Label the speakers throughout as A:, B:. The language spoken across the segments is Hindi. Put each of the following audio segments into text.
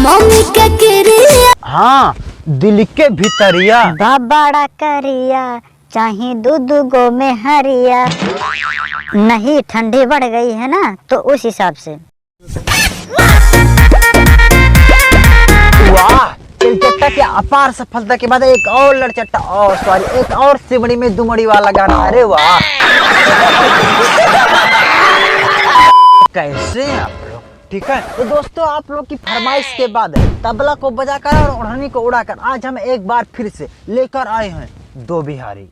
A: मम्मी के किरिया,
B: हाँ दिल के भीतरिया,
C: बाबा करिया चाहे दूध गो में हरिया। नहीं ठंडी बढ़ गई है ना तो उस हिसाब से।
B: वाह, तिलचट्टा की अपार सफलता के बाद एक और लड़चट्टा और सॉरी एक और सिमड़ी में दुमड़ी वाला गाना। अरे वाह कैसे हैं आप लोग? ठीक है तो दोस्तों, आप लोग की फरमाइश के बाद तबला को बजाकर और ओढ़नी को उड़ाकर आज हम एक बार फिर से लेकर आए हैं दो बिहारी।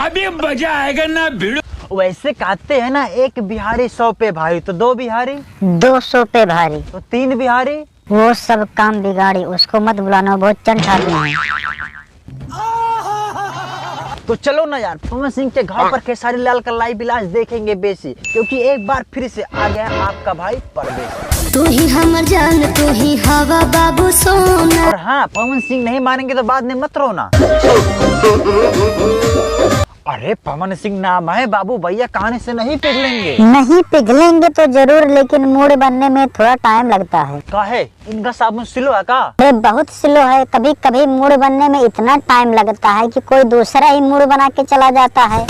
D: अभी मजा आएगा ना भिड़ो।
B: वैसे कहते हैं ना, एक बिहारी 100 पे भारी, तो दो बिहारी
C: 200 पे भारी,
B: तो 3 बिहारी।
C: वो सब काम बिगाड़ी, उसको मत बुलाना, बहुत चंट आदमी है।
B: तो चलो ना यार, पवन सिंह के घाव पर खेसारी लाल का लाइव इलाज देखेंगे बेसी, क्योंकि एक बार फिर से आ गया आपका भाई परदेश।
A: तू ही हमर जान, तू ही हवा बाबू सोना।
B: और हाँ, पवन सिंह नहीं मानेंगे तो बाद में मत रोना। अरे पवन सिंह नाम है बाबू, भैया कहानी से नहीं पिघलेंगे।
C: नहीं पिघलेंगे तो जरूर, लेकिन मूड बनने में थोड़ा टाइम लगता है।
B: काहे? इनका साबुन स्लो है का?
C: अरे बहुत स्लो है, कभी कभी मूड बनने में इतना टाइम लगता है कि कोई दूसरा ही मूड बना के चला जाता है।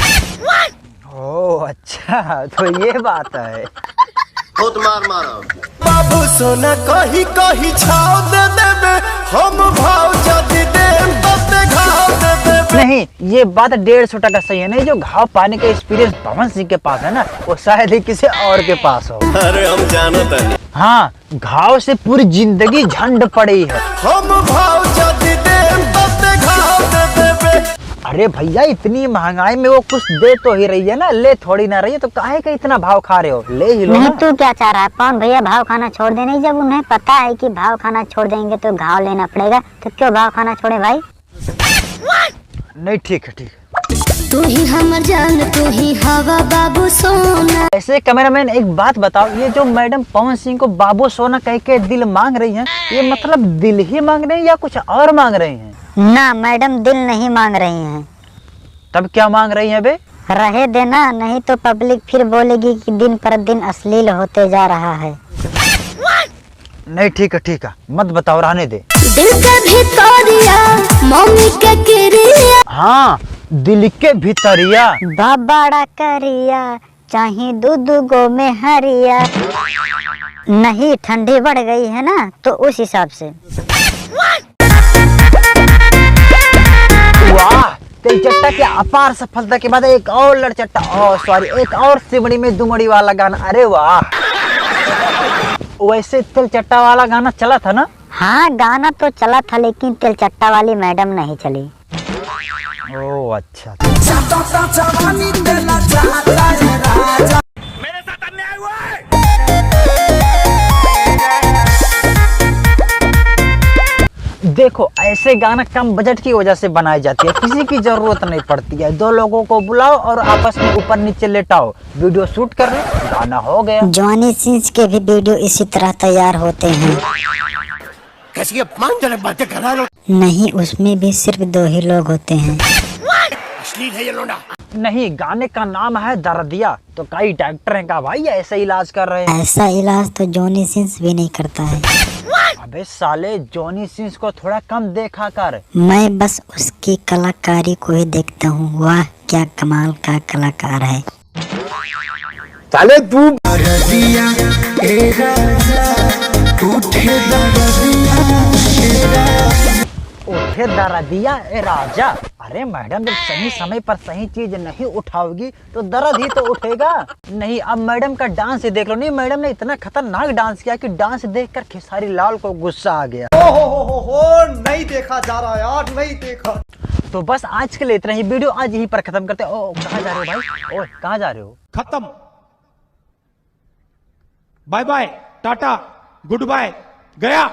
B: ओह अच्छा, तो ये बात है।
E: बहुत मार मारो
F: बाबू सोना कही कही छाव दे देबे, हम भाव जदी देम तते घाव दे देबे।
B: नहीं, ये बात 150 टका सही है। नहीं, जो घाव पाने का एक्सपीरियंस पवन सिंह के पास है ना, वो शायद ही किसी और के पास हो।
F: अरे हम जानत नहीं।
B: हाँ, घाव से पूरी जिंदगी झंड पड़ी है।
F: हम भाव जदी देम तते घाव दे देबे।
B: अरे भैया, इतनी महंगाई में वो कुछ दे तो ही रही है ना, ले थोड़ी ना रही है, तो काहे का इतना भाव खा रहे हो? ले ही लो
C: नहीं
B: ना।
C: तू क्या चाह रहा है? पवन भैया भाव खाना छोड़ दे। नहीं, जब उन्हें पता है कि भाव खाना छोड़ देंगे तो घाव लेना पड़ेगा, तो क्यों भाव खाना छोड़े भाई?
B: नहीं ठीक है, ठीक है।
A: तू ही हमर जान, तू ही हवा बाबू सोना।
B: ऐसे कैमरामैन एक बात बताओ, ये जो मैडम पवन सिंह को बाबू सोना कह के दिल मांग रही हैं, ये मतलब दिल ही मांग रही हैं या कुछ और मांग रही हैं?
C: ना मैडम, दिल नहीं मांग रही हैं।
B: तब क्या मांग रही हैं बे?
C: रहे देना, नहीं तो पब्लिक फिर बोलेगी कि दिन पर दिन अश्लील होते जा रहा है।
B: नहीं ठीक है, मत बताओ, रहने दे।
A: दिल के भीतरिया, मम्मी के किरिया।
B: हाँ दिल के भीतरिया,
C: बाबा करिया चाहे दूध गो में हरिया। नहीं ठंडी बढ़ गई है ना तो उस हिसाब से।
B: वाह, तिलचट्टा की अपार सफलता के बाद एक और लड़चट्टा और सॉरी एक और सिमड़ी में दुमड़ी वाला गाना। अरे वाह, वैसे तिलचट्टा वाला गाना चला था ना?
C: हाँ गाना तो चला था, लेकिन तिलचट्टा वाली मैडम नहीं चली।
B: ओह अच्छा।
D: मेरे साथ अन्याय हुआ है।
B: देखो, ऐसे गाना कम बजट की वजह से बनाई जाती है, किसी की जरूरत नहीं पड़ती है। 2 लोगों को बुलाओ और आपस में ऊपर नीचे लेटाओ, वीडियो शूट कर लो, गाना हो गया।
C: जॉनी सिंस के भी वीडियो इसी तरह तैयार होते हैं।
F: कैसी अपमानजनक बातें करा लो।
C: नहीं, उसमें भी सिर्फ 2 ही लोग होते हैं।
F: अश्लील है ये लोंडा।
B: नहीं, गाने का नाम है दर्दिया, तो कई डॉक्टर हैं का भाई ऐसे इलाज कर रहे हैं।
C: ऐसा इलाज तो जॉनी सिंस भी नहीं करता है।
B: अबे साले, जॉनी सिंस को थोड़ा कम देखा कर।
C: मैं बस उसकी कलाकारी को ही देखता हूँ। वाह क्या कमाल का कलाकार है।
B: साले तू उठे दर्दिया ए राजा। अरे मैडम, जब सही समय पर सही चीज नहीं उठाओगी तो दर्द ही तो उठेगा। नहीं, अब मैडम का डांस ही देख लो। नहीं, मैडम ने इतना खतरनाक डांस किया कि डांस देखकर खेसारी लाल को गुस्सा आ गया।
F: हो नहीं देखा जा रहा यार, नहीं देखा।
B: तो बस आज के लिए इतना ही, वीडियो आज यहीं पर खत्म करते हैं। ओ कहाँ जा रहे हो भाई? ओ कहाँ जा रहे हो?
D: खत्म। Bye bye, tata, goodbye, गया।